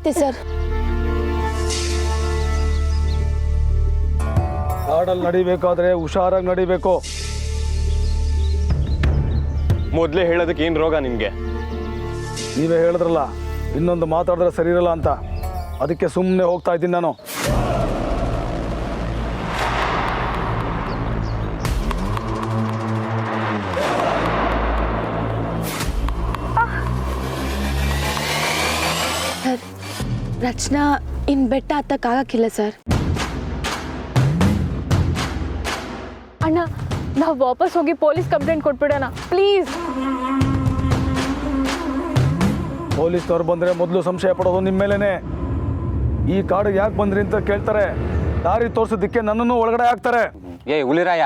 ಆಗೈತೆ ಸರ್. ಕಾಡಲ್ಲಿ ನಡಿಬೇಕಾದ್ರೆ ಹುಷಾರಾಗಿ ನಡಿಬೇಕು. ಮೊದಲೇ ಹೇಳೋದಕ್ಕೆ ಏನು ರೋಗ ನಿಮಗೆ? ನೀವೇ ಹೇಳಿದ್ರಲ್ಲ ಇನ್ನೊಂದು ಮಾತಾಡಿದ್ರೆ ಸರಿ ಇರಲ್ಲ ಅಂತ, ಅದಕ್ಕೆ ಸುಮ್ಮನೆ ಹೋಗ್ತಾ ಇದ್ದೀನಿ ನಾನು. ಸರ್, ರಚನಾ ಇನ್ನು ಬೆಟ್ಟ ಹತ್ತಕ್ಕಾಗಕ್ಕಿಲ್ಲ ಸರ್. ಅಣ್ಣ, ನಾವು ವಾಪಸ್ ಹೋಗಿ ಪೊಲೀಸ್ ಕಂಪ್ಲೇಂಟ್ ಕೊಟ್ಬಿಡೋಣ ಪ್ಲೀಸ್. ಪೊಲೀಸ್ನವ್ರು ಬಂದರೆ ಮೊದಲು ಸಂಶಯ ಪಡೋದು ನಿಮ್ಮ ಮೇಲೇನೆ. ಈ ಕಾಡಿಗೆ ಯಾಕೆ ಬಂದ್ರಿ ಅಂತ ಕೇಳ್ತಾರೆ. ದಾರಿ ತೋರಿಸೋದಕ್ಕೆ ನನ್ನನ್ನು ಒಳಗಡೆ ಹಾಕ್ತಾರೆ. ಹುಲಿರಾಯ,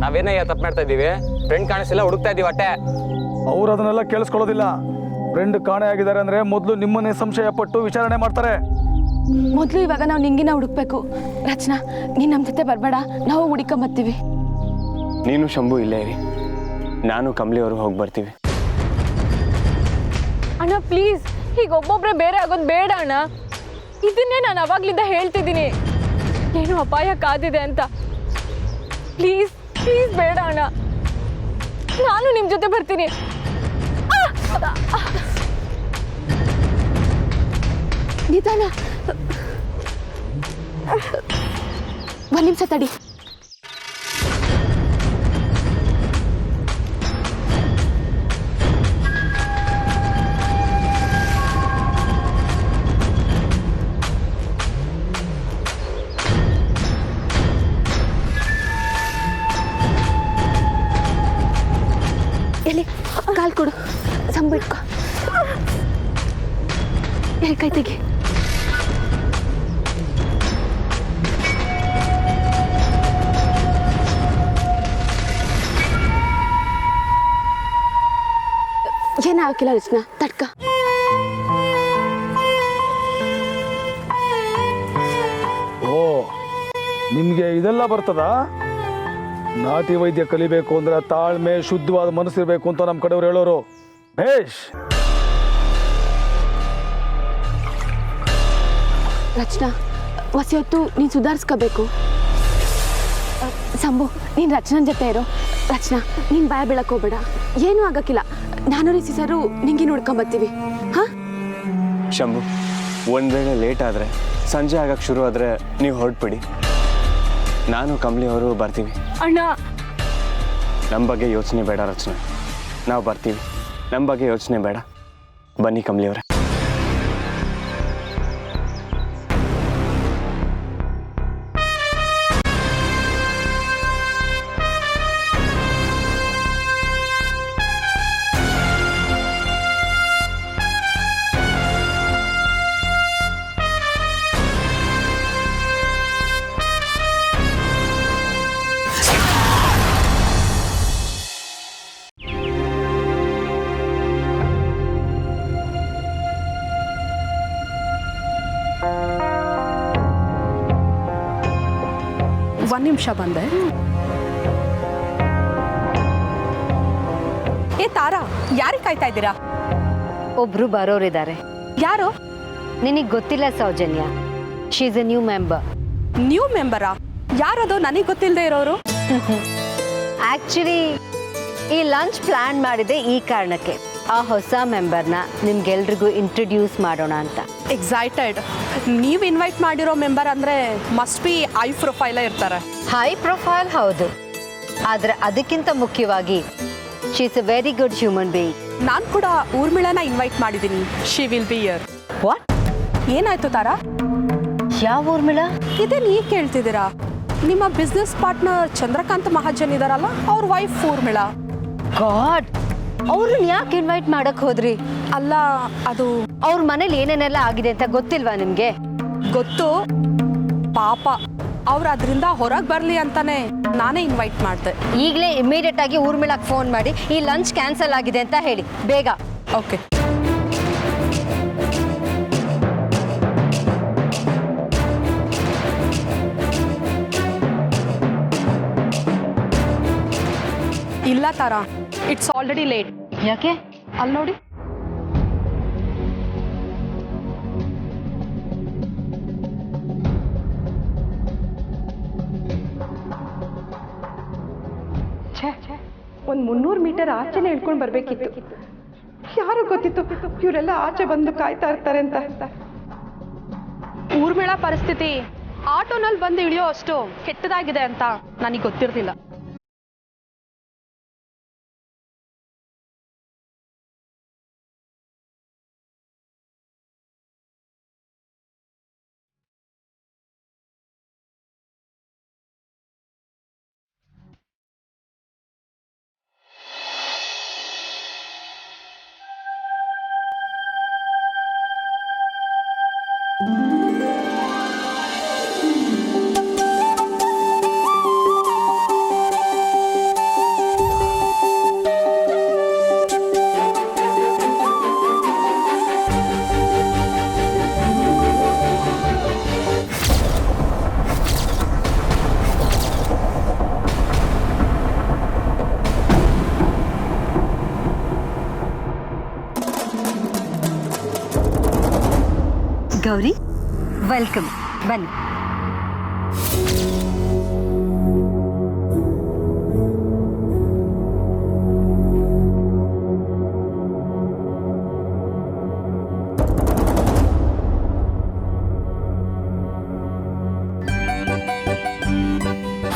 ನಾವೇನಯ್ಯ ತಪ್ಪು ಮಾಡ್ತಾ ಇದ್ದೀವಿ? ಫ್ರೆಂಡ್ ಕಾಣಿಸಿಲ್ಲ, ಹುಡುಕ್ತಾ ಇದ್ದೀವಿ ಅಟ್ಟೆ. ಅವ್ರು ಅದನ್ನೆಲ್ಲ ಕೇಳಿಸ್ಕೊಳ್ಳೋದಿಲ್ಲ. ಫ್ರೆಂಡ್ ಕಾಣೆ ಆಗಿದ್ದಾರೆ ಅಂದರೆ ಮೊದಲು ನಿಮ್ಮನ್ನೇ ಸಂಶಯ ಪಟ್ಟು ವಿಚಾರಣೆ ಮಾಡ್ತಾರೆ. ಮೊದಲು ಇವಾಗ ನಾವು ನಿಂಗಿನ ಹುಡುಕ್ಬೇಕು. ರಚನಾ, ನೀನು ನಮ್ಮ ಜೊತೆ ಬರಬೇಡ, ನಾವು ಹುಡುಕೊಂಬತ್ತೀವಿ. ನೀನು ಶಂಭು ಇಲ್ಲೇ ಇರಿ, ನಾನು ಕಮಲಿ ಅವರು ಹೋಗಿ ಬರ್ತೀವಿ. ಅಣ್ಣ ಪ್ಲೀಸ್, ಈಗ ಒಬ್ಬೊಬ್ಬರೇ ಬೇರೆ ಆಗೋದು ಬೇಡ ಅಣ್ಣ. ಇದನ್ನೇ ನಾನು ಅವಾಗ್ಲಿಂದ ಹೇಳ್ತಿದ್ದೀನಿ, ಏನು ಅಪಾಯ ಕಾದಿದೆ ಅಂತ. ಪ್ಲೀಸ್ ಪ್ಲೀಸ್ ಬೇಡ ಅಣ್ಣ, ನಾನು ನಿಮ್ಮ ಜೊತೆ ಬರ್ತೀನಿ. ನಿಧಾನ, ಒಂದು ನಿಮಿಷ ತಡಿ. ಎಲ್ಲಿ ಕಾಲು ಕೊಡು, ಸಂಬಿಟ್ಕೊ. ಎಲ್ಲಿ ಕೈ ತೆಗಿ. ಏನಾಗಿಲ್ಲ ರಚನಾ, ತಡ್ಕ. ಓ, ನಿಮಗೆ ಇದೆಲ್ಲ ಬರ್ತದಾ? ನಾಟಿ ವೈದ್ಯ ಕಲಿಬೇಕು ಅಂದ್ರೆ ತಾಳ್ಮೆ, ಶುದ್ಧವಾದ ಮನಸ್ಸಿರ್ಬೇಕು ಅಂತ ನಮ್ಮ ಕಡೆಯವ್ರು ಹೇಳೋರು. ಭೇಷ್. ರಚನಾ, ಹೊಸೊತ್ತು ನೀನು ಸುಧಾರಿಸ್ಕೋಬೇಕು. ಸಂಭು, ನೀನು ರಚನಾ ಜೊತೆ ಇರೋ. ರಚನಾ, ನೀನು ಭಯ ಬೀಳಕ್ಕೆ ಹೋಗ್ಬೇಡ, ಏನೂ ಆಗಕ್ಕಿಲ್ಲ. ನಾನು ರಿಸಿ ಸರು ನಿಂಗೆ ನೋಡ್ಕೊಂಬತ್ತೀವಿ. ಹಾಂ ಶಂಭು, ಒಂದು ವೇಳೆ ಲೇಟ್ ಆದರೆ, ಸಂಜೆ ಆಗಕ್ಕೆ ಶುರು ಆದರೆ ನೀವು ಹೊರಟ್ಬಿಡಿ. ನಾನು ಕಮಲಿ ಅವರು ಬರ್ತೀವಿ. ಅಣ್ಣ, ನಮ್ಮ ಬಗ್ಗೆ ಯೋಚನೆ ಬೇಡ ರಚನಾ, ನಾವು ಬರ್ತೀವಿ. ನಮ್ಮ ಬಗ್ಗೆ ಯೋಚನೆ ಬೇಡ, ಬನ್ನಿ ಕಮಲಿ ಅವರೇ. ಒಂದು ನಿಮಿಷ ಬಂದೆ. ಏ ತಾರಾ, ಯಾರಿಗೆ ಕಾಯ್ತಾ ಇದ್ದೀರಾ? ಒಬ್ರು ಬರೋರಿದ್ದಾರೆ. ಯಾರು? ನಿನಗೆ ಗೊತ್ತಿಲ್ಲ Soujanya, she is a new member. New ಮೆಂಬರಾ? ಯಾರದು ನನಗೆ ಗೊತ್ತಿಲ್ಲದೆ ಇರೋರು? ಆಕ್ಚುಲಿ ಈ ಲಂಚ್ ಪ್ಲಾನ್ ಮಾಡಿದೆ ಈ ಕಾರಣಕ್ಕೆ, ಆ ಹೊಸ ಮೆಂಬರ್ನ ನಿಮ್ಗೆಲ್ರಿಗೂ ಇಂಟ್ರೊಡ್ಯೂಸ್ ಮಾಡೋಣ ಅಂತ. ಎಕ್ಸೈಟೆಡ್. ನೀವು ಇನ್ವೈಟ್ ಮಾಡಿರೋ ಮೆಂಬರ್ ಅಂದರೆ ಮಸ್ಟ್ ಬಿ ಹೈ ಪ್ರೊಫೈಲೇ ಇರ್ತಾರೆ. ಹೈ ಪ್ರೊಫೈಲ್ ಹೌದು, ಆದರೆ ಅದಕ್ಕಿಂತ ಮುಖ್ಯವಾಗಿ she is A very good human being. ನಾನು ಕೂಡ ಊರ್ಮಿಳನ ಇನ್ವೈಟ್ ಮಾಡಿದ್ದೀನಿ. She will be here. What? ಏನಾಯ್ತು ತಾರಾ? ಯಾವ ಊರ್ಮಿಳ? ಇದೇ ನೀವು ಕೇಳ್ತಿದ್ದೀರಾ? ನಿಮ್ಮ ಬಿಸ್ನೆಸ್ ಪಾರ್ಟ್ನರ್ ಚಂದ್ರಕಾಂತ್ ಮಹಾಜನ್ ಇದಾರಲ್ಲ, ಅವ್ರ ವೈಫ್ ಊರ್ಮಿಳ. ಗಾಡ್, ಅವ್ರನ್ನ ಯಾಕೆ ಇನ್ವೈಟ್ ಮಾಡಕ್ ಹೋದ್ರಿ? ಅಲ್ಲ, ಅದು ಅವ್ರ ಮನೇಲಿ ಏನೇನೆಲ್ಲ ಆಗಿದೆ ಅಂತ ಗೊತ್ತಿಲ್ವಾ ನಿಮ್ಗೆ? ಗೊತ್ತು, ಪಾಪ ಅವ್ರು ಅದರಿಂದ ಹೊರಗೆ ಬರಲಿ ಅಂತಾನೆ ನಾನೇ ಇನ್ವೈಟ್ ಮಾಡಿದೆ. ಈಗಲೇ ಇಮಿಡಿಯೇಟ್ ಆಗಿ ಊರ್ಮಿಳಕ್ಕೆ ಫೋನ್ ಮಾಡಿ ಈ ಲಂಚ್ ಕ್ಯಾನ್ಸಲ್ ಆಗಿದೆ ಅಂತ ಹೇಳಿ, ಬೇಗ. ಓಕೆ. ಇಲ್ಲ ತಾರಾ, ಇಟ್ಸ್ ಆಲ್ರೆಡಿ ಲೇಟ್. ಯಾಕೆ? ಅಲ್ಲಿ ನೋಡಿ. ಒಂದು 300 ಮೀಟರ್ ಆಚೆನೆ ಹೇಳ್ಕೊಂಡು ಬರಬೇಕಿತ್ತು. ಯಾರು ಗೊತ್ತಿತ್ತು ಇವರೆಲ್ಲ ಆಚೆ ಬಂದು ಕಾಯ್ತಾ ಇರ್ತಾರೆ ಅಂತ. ಊರ್ಮಿಳಾ ಪರಿಸ್ಥಿತಿ ಆಟೋನಲ್ಲಿ ಬಂದು ಇಳಿಯೋ ಅಷ್ಟು ಕೆಟ್ಟದಾಗಿದೆ ಅಂತ ನನಗೆ ಗೊತ್ತಿರಲಿಲ್ಲ. ಗೌರಿ, ವೆಲ್ಕಮ್. ಬನ್ನಿ.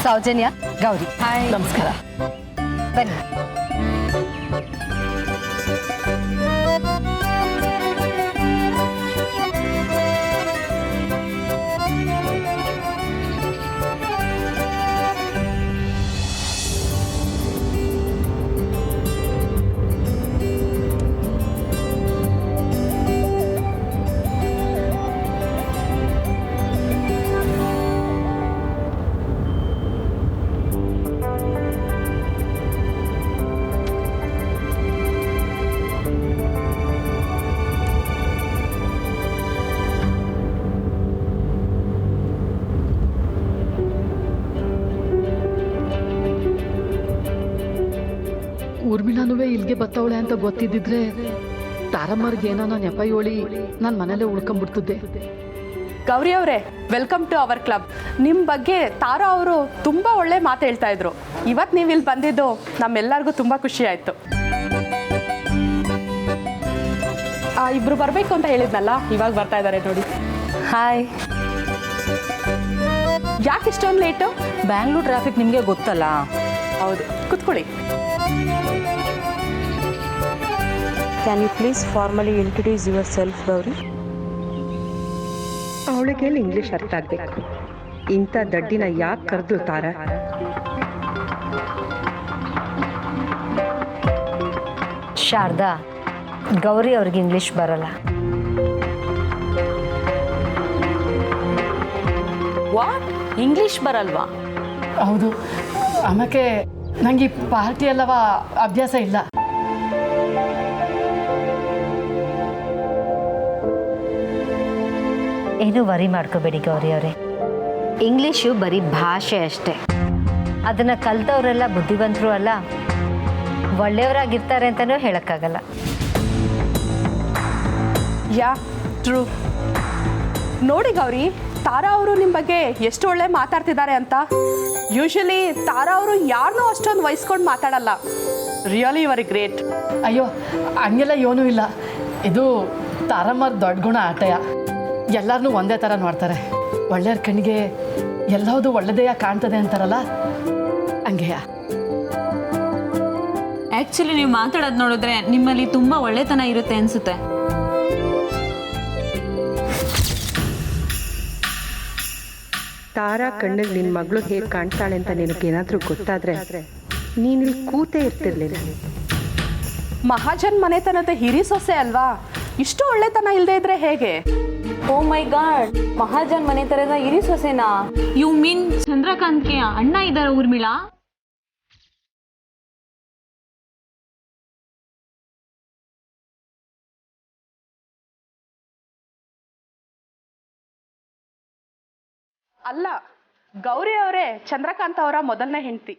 ಸೌಜನ್ಯ, ಗೌರಿ. ನಮಸ್ಕಾರ. ಬನ್ನಿ. ಊರ್ಮಿಳಾನುವೆ ಇಲ್ಲಿಗೆ ಬತ್ತವಳೆ ಅಂತ ಗೊತ್ತಿದ್ದಿದ್ರೆ ತಾರಮ್ಮರ್ಗೆ ಏನೋ ನಾನು ನೆಪ ಹೇಳಿ ನಾನು ಮನೇಲೆ ಉಳ್ಕೊಂಡ್ಬಿಡ್ತಿದ್ದೆ. ಗೌರಿ ಅವರೇ, ವೆಲ್ಕಮ್ ಟು ಅವರ್ ಕ್ಲಬ್. ನಿಮ್ಮ ಬಗ್ಗೆ ತಾರಾ ಅವರು ತುಂಬ ಒಳ್ಳೆ ಮಾತು ಹೇಳ್ತಾ ಇದ್ರು. ಇವತ್ತು ನೀವು ಇಲ್ಲಿ ಬಂದಿದ್ದು ನಮ್ಮೆಲ್ಲರಿಗೂ ತುಂಬ ಖುಷಿ ಆಯಿತು. ಇಬ್ರು ಬರಬೇಕು ಅಂತ ಹೇಳಿದ್ನಲ್ಲ, ಇವಾಗ ಬರ್ತಾ ಇದ್ದಾರೆ ನೋಡಿ. ಹಾಯ್. ಯಾಕೆ ಇಷ್ಟೊಂದು ಲೇಟು? ಬ್ಯಾಂಗ್ಳೂರ್ ಟ್ರಾಫಿಕ್ ನಿಮಗೆ ಗೊತ್ತಲ್ಲ. ಹೌದು, ಕುತ್ಕೊಳ್ಳಿ. Can you please formally introduce yourself, Gauri? ಅವಳಿಗೆ ಇಂಗ್ಲಿಷ್ ಅರ್ಥ ಆಗ್ಬೇಕು. ಇಂಥ ದಡ್ಡಿನ ಯಾಕೆ ಕರೆದು ತಾರ? ಶಾರದಾ, ಗೌರಿ ಅವ್ರಿಗೆ ಇಂಗ್ಲಿಷ್ ಬರಲ್ಲ. ವಾಟ್? ಇಂಗ್ಲಿಷ್ ಬರಲ್ವಾ? ಹೌದು, ಆಮೇಲೆ ನಂಗೆ ಈ ಪಾರ್ಟಿ ಎಲ್ಲವ ಅಭ್ಯಾಸ ಇಲ್ಲ. ಏನು ವರಿ ಮಾಡ್ಕೋಬೇಡಿ ಗೌರಿ ಅವರೇ. ಇಂಗ್ಲೀಷು ಬರೀ ಭಾಷೆ ಅಷ್ಟೇ. ಅದನ್ನು ಕಲ್ತವರೆಲ್ಲ ಬುದ್ಧಿವಂತರು ಅಲ್ಲ, ಒಳ್ಳೆಯವರಾಗಿರ್ತಾರೆ ಅಂತಲೂ ಹೇಳೋಕ್ಕಾಗಲ್ಲ. ಯಾ, ಟ್ರೂ. ನೋಡಿ ಗೌರಿ, ತಾರಾ ಅವರು ನಿಮ್ಮ ಬಗ್ಗೆ ಎಷ್ಟು ಒಳ್ಳೆ ಮಾತಾಡ್ತಿದ್ದಾರೆ ಅಂತ. ಯೂಶಲಿ ತಾರಾ ಅವರು ಯಾರನ್ನೂ ಅಷ್ಟೊಂದು ವಹಿಸ್ಕೊಂಡು ಮಾತಾಡಲ್ಲ. Really very great. ಅಯ್ಯೋ, ಹಂಗೆಲ್ಲ ಏನೂ ಇಲ್ಲ. ಇದು ತಾರಮ್ಮರ ದೊಡ್ಡ ಗುಣ ಆಟಯ. ಎಲ್ಲರನ್ನೂ ಒಂದೇ ಥರ ನೋಡ್ತಾರೆ. ಒಳ್ಳೆಯವ್ರ ಕಣ್ಣಿಗೆ ಎಲ್ಲವುದು ಒಳ್ಳೆದೇ ಕಾಣ್ತದೆ ಅಂತಾರಲ್ಲ, ಹಂಗೆಯ. ಆ್ಯಕ್ಚುಲಿ ನೀವು ಮಾತಾಡೋದು ನೋಡಿದ್ರೆ ನಿಮ್ಮಲ್ಲಿ ತುಂಬ ಒಳ್ಳೆತನ ಇರುತ್ತೆ ಅನಿಸುತ್ತೆ. ತಾರಾ ಕಣ್ಣಿಗೆ ನಿನ್ನ ಮಗಳು ಹೇಗೆ ಕಾಣ್ತಾಳೆ ಅಂತ ನಿನಗೇನಾದರೂ ಗೊತ್ತಾದ್ರೆ ನೀನಿಲ್ಲಿ ಕೂತೇ ಇರ್ತಿರ್ಲಿಲ್ಲ. ಮಹಾಜನ್ ಮನೆತನದ ಹಿರಿ ಸೊಸೆ ಅಲ್ವಾ, ಇಷ್ಟು ಒಳ್ಳೆತನ ಇಲ್ಲದೆ ಇದ್ರೆ ಹೇಗೆ? ಓ ಮೈ ಗಾಡ್, ಮಹಾಜನ್ ಮನೆ ತರದ ಇರಿ ಸೊಸೆನಾ? ಯು ಮೀನ್ ಚಂದ್ರಕಾಂತ್ಗೆ ಅಣ್ಣ ಇದ್ದಾರೆ ಊರ್ಮಿಳಾ? ಅಲ್ಲ, ಗೌರಿ ಅವರೇ ಚಂದ್ರಕಾಂತ್ ಅವರ ಮೊದಲನೇ ಹೆಂಡತಿ.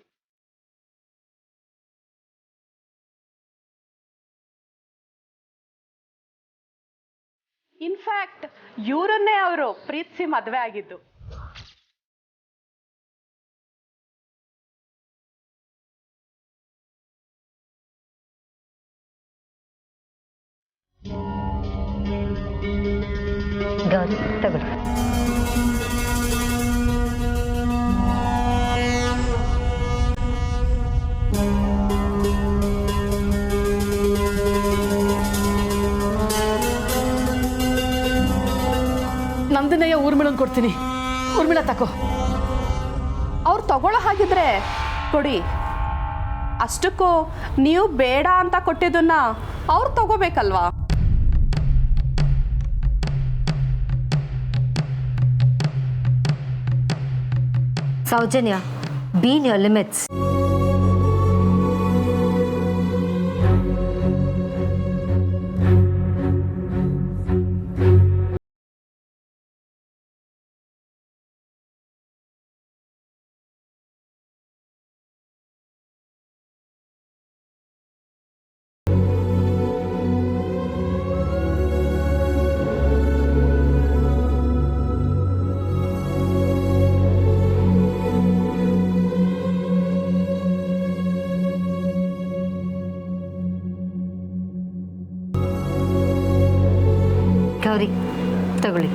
ಇನ್ಫ್ಯಾಕ್ಟ್ ಇವರನ್ನೇ ಅವರು ಪ್ರೀತಿಸಿ ಮದುವೆ ಆಗಿದ್ದು. ಗೌರಿ ತಗೊಳ್ಳಿ. ನಂದಿನಯ್ಯ ಊರ್ಮಿಳನ್ ಕೊಡ್ತೀನಿ. ಊರ್ಮಿಳ ತಕೋ. ಅವ್ರು ತಗೊಳ್ಳೋ ಹಾಗಿದ್ರೆ ಕೊಡಿ. ಅಷ್ಟಕ್ಕೂ ನೀವು ಬೇಡ ಅಂತ ಕೊಟ್ಟಿದ್ದನ್ನ ಅವ್ರು ತಗೋಬೇಕಲ್ವಾ? Soujanya, be in your limits. Gauri ತಗೊಳ್ಳಿ.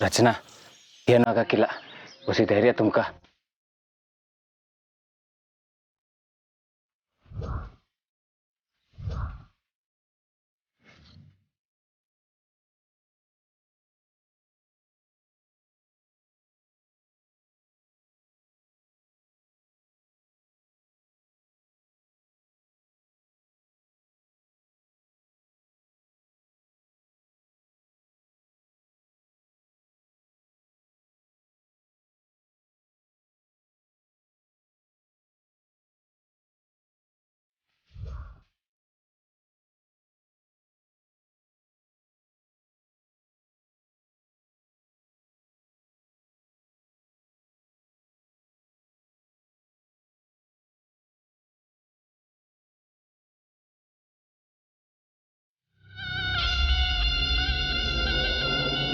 ರಚನಾ, ಏನೂ ಆಗಕ್ಕಿಲ್ಲ. ಹೊಸಿ ಧೈರ್ಯ ತುಮ್ಕ.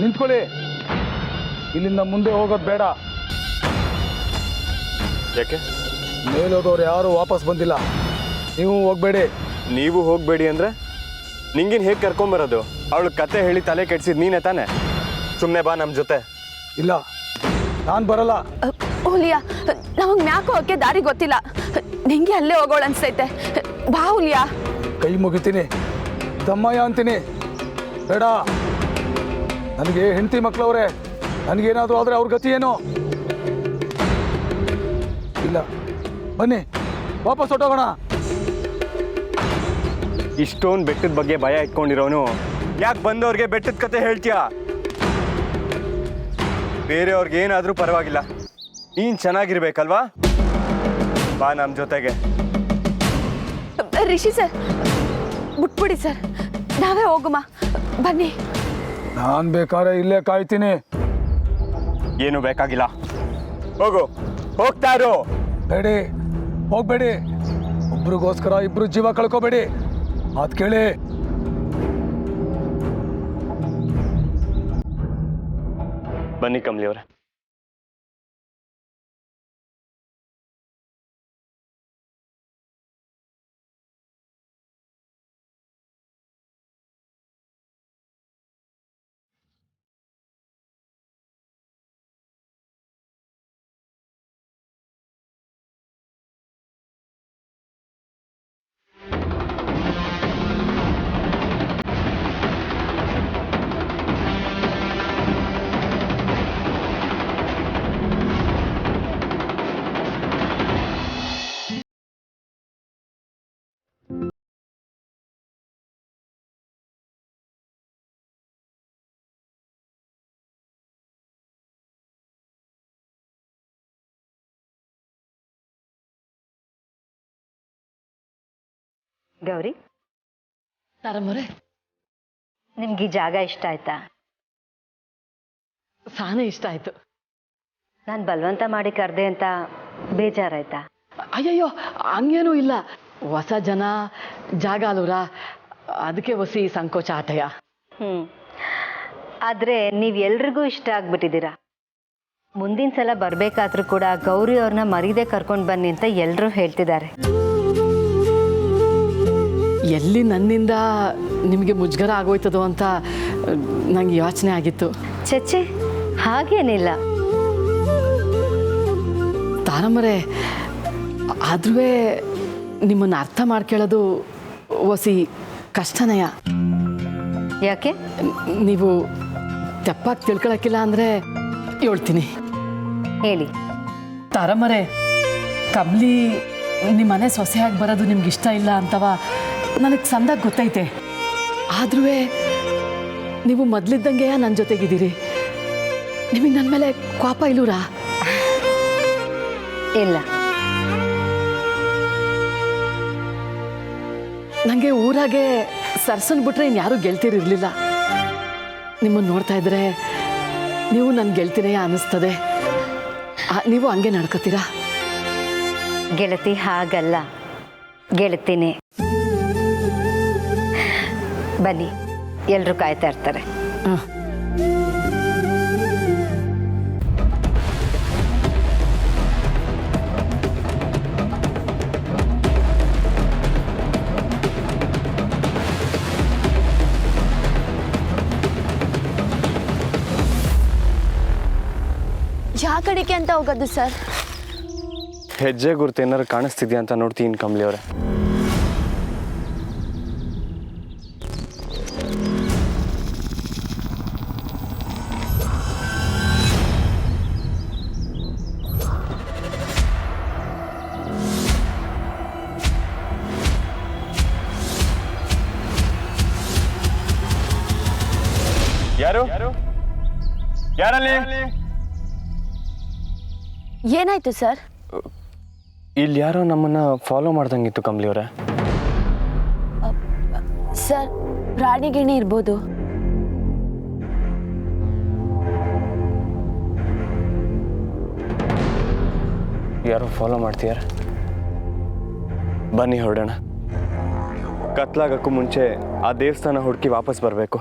ನಿಂತ್ಕೊಳ್ಳಿ. ಇಲ್ಲಿಂದ ಮುಂದೆ ಹೋಗೋದು ಬೇಡ. ಯಾಕೆ? ಮೇಲೋದವ್ರು ಯಾರು ವಾಪಸ್ ಬಂದಿಲ್ಲ. ನೀವು ಹೋಗ್ಬೇಡಿ. ನೀವು ಹೋಗ್ಬೇಡಿ ಅಂದ್ರೆ ನಿಂಗಿನ್ ಹೇಗೆ ಕರ್ಕೊಂಬರೋದು? ಅವಳು ಕತೆ ಹೇಳಿ ತಲೆ ಕೆಡ್ಸಿದ್ ನೀನೇ ತಾನೆ. ಸುಮ್ಮನೆ ಬಾ ನಮ್ಮ ಜೊತೆ. ಇಲ್ಲ, ನಾನು ಬರಲ್ಲ. ಹುಲಿಯಾ, ನಮಗೆ ಮ್ಯಾಕ್ ಹೋಗಕ್ಕೆ ದಾರಿ ಗೊತ್ತಿಲ್ಲ. ನಿಂಗೆ ಅಲ್ಲೇ ಹೋಗೋಳು ಅನ್ಸೈತೆ. ಬಾ ಹುಲಿಯಾ. ಕೈ ಮುಗಿತೀನಿ, ದಮ್ಮಯ್ಯ ಅಂತೀನಿ. ಬೇಡ. ನನಗೆ ಹೆಂಡತಿ ಮಕ್ಕಳವ್ರೆ. ನನಗೇನಾದರೂ ಆದರೆ ಅವ್ರ ಗತಿ ಏನು? ಇಲ್ಲ, ಬನ್ನಿ ವಾಪಸ್ ಹೊಟ್ಟೋಗೋಣ. ಇಷ್ಟೊಂದು ಬೆಟ್ಟದ ಬಗ್ಗೆ ಭಯ ಇಟ್ಕೊಂಡಿರೋನು ಯಾಕೆ ಬಂದವ್ರಿಗೆ ಬೆಟ್ಟದ ಕತೆ ಹೇಳ್ತೀಯ? ಬೇರೆಯವ್ರಿಗೆ ಏನಾದರೂ ಪರವಾಗಿಲ್ಲ, ನೀನು ಚೆನ್ನಾಗಿರ್ಬೇಕಲ್ವಾ? ಬಾ ನಮ್ಮ ಜೊತೆಗೆ. ರಿಷಿ ಸರ್, ಬಿಟ್ಬಿಡಿ ಸರ್, ನಾವೇ ಹೋಗುಮ. ಬನ್ನಿ. ನಾನು ಬೇಕಾದ್ರೆ ಇಲ್ಲೇ ಕಾಯ್ತೀನಿ. ಏನು ಬೇಕಾಗಿಲ್ಲ, ಹೋಗು. ಹೋಗ್ತಾ ಇರು. ಬೇಡಿ, ಹೋಗ್ಬೇಡಿ. ಒಬ್ರಿಗೋಸ್ಕರ ಇಬ್ರು ಜೀವ ಕಳ್ಕೋಬೇಡಿ. ಅದ್ ಕೇಳಿ. ಬನ್ನಿ ಕಮಲಿ ಅವರೇ. ಗೌರಿ, ತಾರಮ್ಮರೆ ನಿಮ್ಗೆ ಈ ಜಾಗ ಇಷ್ಟ ಆಯ್ತಾ? ಸಾನೇ ಇಷ್ಟ ಆಯ್ತು. ನಾನು ಬಲವಂತ ಮಾಡಿ ಕರೆದೆ ಅಂತ ಬೇಜಾರಾಯ್ತಾ? ಅಯ್ಯಯ್ಯೋ, ಹಂಗೇನೂ ಇಲ್ಲ. ಹೊಸ ಜನ, ಜಾಗ ಅಲ್ವರ, ಅದಕ್ಕೆ ಹೊಸಿ ಸಂಕೋಚ ಆಟಯ. ಆದರೆ ನೀವು ಎಲ್ರಿಗೂ ಇಷ್ಟ ಆಗ್ಬಿಟ್ಟಿದ್ದೀರಾ. ಮುಂದಿನ ಸಲ ಬರಬೇಕಾದ್ರೂ ಕೂಡ ಗೌರಿ ಅವ್ರನ್ನ ಮರೀದೆ ಕರ್ಕೊಂಡು ಬನ್ನಿ ಅಂತ ಎಲ್ಲರೂ ಹೇಳ್ತಿದ್ದಾರೆ. ಎಲ್ಲಿ ನನ್ನಿಂದ ನಿಮಗೆ ಮುಜುಗರ ಆಗೋಯ್ತದೋ ಅಂತ ನಂಗೆ ಯೋಚನೆ ಆಗಿತ್ತು. ಚಚ್ಚೆ, ಹಾಗೇನಿಲ್ಲ. ತಾರಮ್ಮರೆ, ಆದ್ರೂ ನಿಮ್ಮನ್ನು ಅರ್ಥ ಮಾಡ್ಕೊಳ್ಳೋದು ಹೊಸಿ ಕಷ್ಟನಯ. ಯಾಕೆ? ನೀವು ತೆಪ್ಪಾಗಿ ತಿಳ್ಕೊಳಕ್ಕಿಲ್ಲ ಅಂದರೆ ಹೇಳ್ತೀನಿ. ಹೇಳಿ. ತಾರಮ್ಮರೆ, ಕಬ್ಲಿ ನಿಮ್ಮ ಮನೆ ಸೊಸೆಯಾಗಿ ಬರೋದು ನಿಮ್ಗೆ ಇಷ್ಟ ಇಲ್ಲ ಅಂತವ ನನಗೆ ಸಂದಾಗ ಗೊತ್ತೈತೆ. ಆದ್ರೂ ನೀವು ಮೊದಲಿದ್ದಂಗೆ ನನ್ನ ಜೊತೆಗಿದ್ದೀರಿ. ನಿಮಗೆ ನನ್ನ ಮೇಲೆ ಕೋಪ ಇಲ್ಲೂರಾ? ಇಲ್ಲ. ನನಗೆ ಊರಾಗೆ ಸರ್ಸನ್ ಬಿಟ್ರೆ ಇನ್ಯಾರೂ ಗೆಳ್ತಿರಿರಲಿಲ್ಲ. ನಿಮ್ಮನ್ನು ನೋಡ್ತಾ ಇದ್ರೆ ನೀವು ನನ್ನ ಗೆಳ್ತಿನೇ ಅನ್ನಿಸ್ತದೆ. ನೀವು ಹಂಗೆ ನಡ್ಕೋತೀರಾ? ಗೆಳತಿ ಹಾಗಲ್ಲ, ಗೆಳತಿನೇ. ಬನ್ನಿ, ಎಲ್ಲರೂ ಕಾಯ್ತಾ ಇರ್ತಾರೆ. ಹಾಂ. ಯಾವ ಕಡೆಗೆ ಅಂತ ಹೋಗೋದು ಸರ್? ಹೆಜ್ಜೆ ಗುರುತು ಏನಾರು ಕಾಣಿಸ್ತಿದ್ಯಾ ಅಂತ ನೋಡ್ತೀನಿ ಕಮಲಿ ಅವರೇ. ಯಾರು ಯಾರಲ್ಲಿ? ಏನಾಯ್ತು ಸರ್? ಇಲ್ಲಿ ಯಾರೋ ನಮ್ಮನ್ನ ಫಾಲೋ ಮಾಡ್ದಂಗಿತ್ತು ಕಮಲಿ ಅವರೇ. ಸರ್, ಪ್ರಾಣಿ ಗಿಣಿ ಇರ್ಬೋದು. ಯಾರೋ ಫಾಲೋ ಮಾಡ್ತೀಯಾರ? ಬನ್ನಿ ಹೊರಡೋಣ. ಕತ್ಲಾಗಕ್ಕೂ ಮುಂಚೆ ಆ ದೇವಸ್ಥಾನ ಹುಡುಕಿ ವಾಪಸ್ ಬರಬೇಕು.